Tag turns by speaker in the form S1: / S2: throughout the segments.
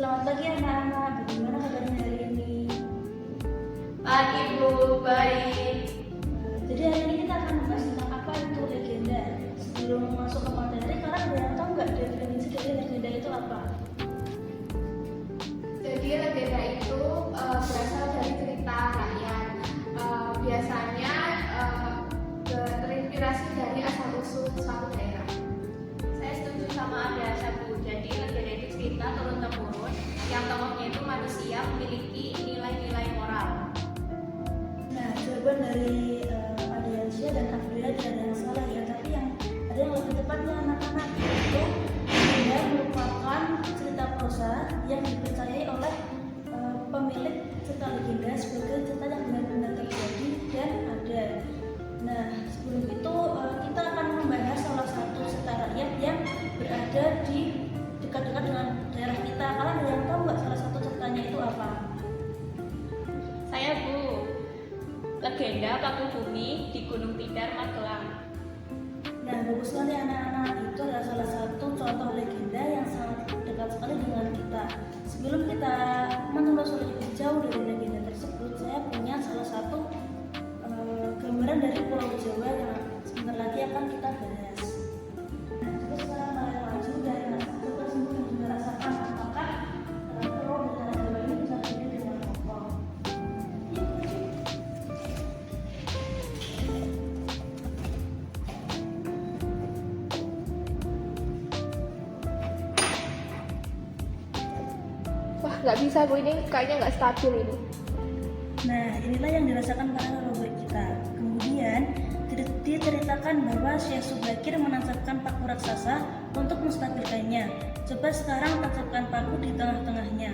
S1: Selamat pagi anak-anak, bagaimana kabarnya hari ini?
S2: Pagi Bu, baik.
S1: Jadi hari ini kita akan membahas tentang apa itu legenda. Sebelum masuk ke materi, kalian ada yang tahu nggak definisi dari legenda itu apa?
S2: Jadi legenda itu berasal dari cerita rakyat. Biasanya terinspirasi dari asal-usul suatu daerah. Saya setuju sama Ada Bu. Jadi legenda itu cerita turun-temurun yang tokohnya itu manusia memiliki nilai-nilai moral.
S1: Nah, jawaban dari Adiansyah dan Abdullah tidak ada yang salah ya, tapi ada yang lebih tepatnya anak-anak, yaitu legenda merupakan cerita prosa yang dipercayai oleh pemilik cerita legenda sebagai cerita yang benar-benar terjadi dan ada. Nah, sebelum itu kita akan membahas salah satu cerita rakyat yang berada di dekat-dekat dengan daerah kita. Kalian ada yang tahu nggak salah satu ceritanya itu apa?
S2: Saya Bu. Legenda Paku Bumi di Gunung Tidar, Magelang.
S1: Nah, bagus sekali anak-anak, itu adalah salah satu contoh legenda yang sangat dekat sekali dengan kita. Sebelum kita menelusuri lebih jauh dari legenda tersebut, saya punya salah satu gambaran dari Pulau Jawa yang sebentar lagi akan kita bahas. Nah, terus sekarang kalian maju dari rasa tersebut dan juga rasakan apakah Pulau dan Tanah Jawa ini bisa berdiri dengan kokoh.
S2: Wah, nggak bisa Bu, ini kayaknya nggak stabil ini.
S1: Nah, inilah yang dirasakan para leluhur kita. Kemudian diceritakan bahwa Syekh Subakir menancapkan paku raksasa untuk menstabilkannya. Coba sekarang tancapkan paku di tengah-tengahnya.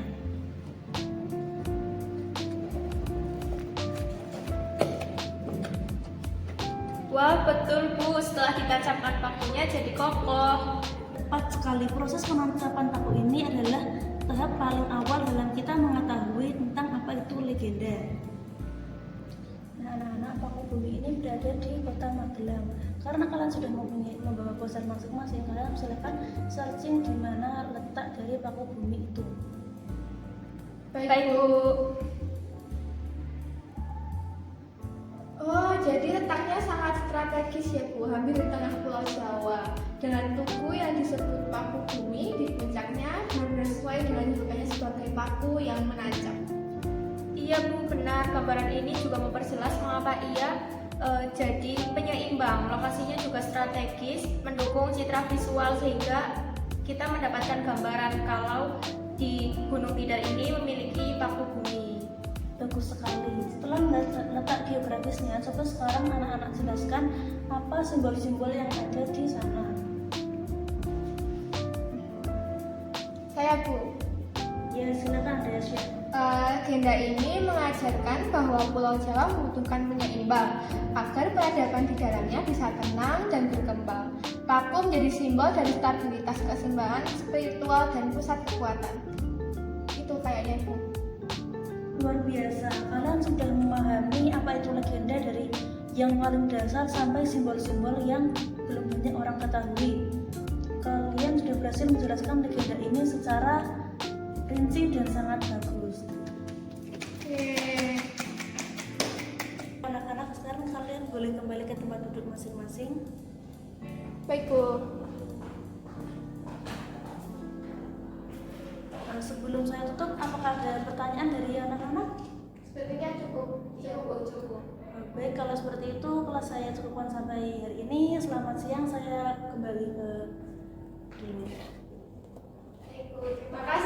S2: Wah, betul Bu, setelah ditancapkan pakunya jadi kokoh.
S1: Tepat sekali, proses penancapan paku ini adalah tahap paling awal dalam kita mengetahui tentang apa itu legenda. Nah, anak-anak, paku bumi ini berada di kota Magelang. Karena kalian sudah membawa poster masing-masing, kalian silakan searching di mana letak dari paku bumi itu.
S2: Baik Bu. Oh, jadi letaknya sangat strategis ya Bu, hampir di tengah Pulau Jawa. Dengan tugu yang disebut paku bumi di puncaknya benar-benar sesuai dengan julukannya sebagai paku yang menancap. Iya Bu, benar. Gambaran ini juga memperjelas mengapa ia jadi penyeimbang. Lokasinya juga strategis, mendukung citra visual sehingga kita mendapatkan gambaran kalau di Gunung Tidar ini memiliki paku bumi.
S1: Bagus sekali. Setelah melihat letak geografisnya, coba sekarang anak-anak jelaskan apa simbol-simbol yang ada di sana.
S2: Saya Bu.
S1: Ya, silakan ada Syekh.
S2: Legenda ini mengajarkan bahwa Pulau Jawa membutuhkan penyeimbang agar peradaban di dalamnya bisa tenang dan berkembang. Paku menjadi simbol dari stabilitas, keseimbangan spiritual dan pusat kekuatan. Itu kayaknya Bu.
S1: Luar biasa, kalian sudah memahami apa itu legenda dari yang paling dasar sampai simbol-simbol yang belum banyak orang ketahui. Kalian sudah berhasil menjelaskan legenda ini secara rinci dan sangat bagus. Anak-anak, sekarang kalian boleh kembali ke tempat duduk masing-masing.
S2: Baik Bu.
S1: Sebelum saya tutup, apakah ada pertanyaan dari anak-anak?
S2: Sepertinya cukup.
S1: Baik, kalau seperti itu kelas saya cukupkan sampai hari ini. Selamat siang, saya kembali ke dulu.
S2: Baik Bu, terima kasih.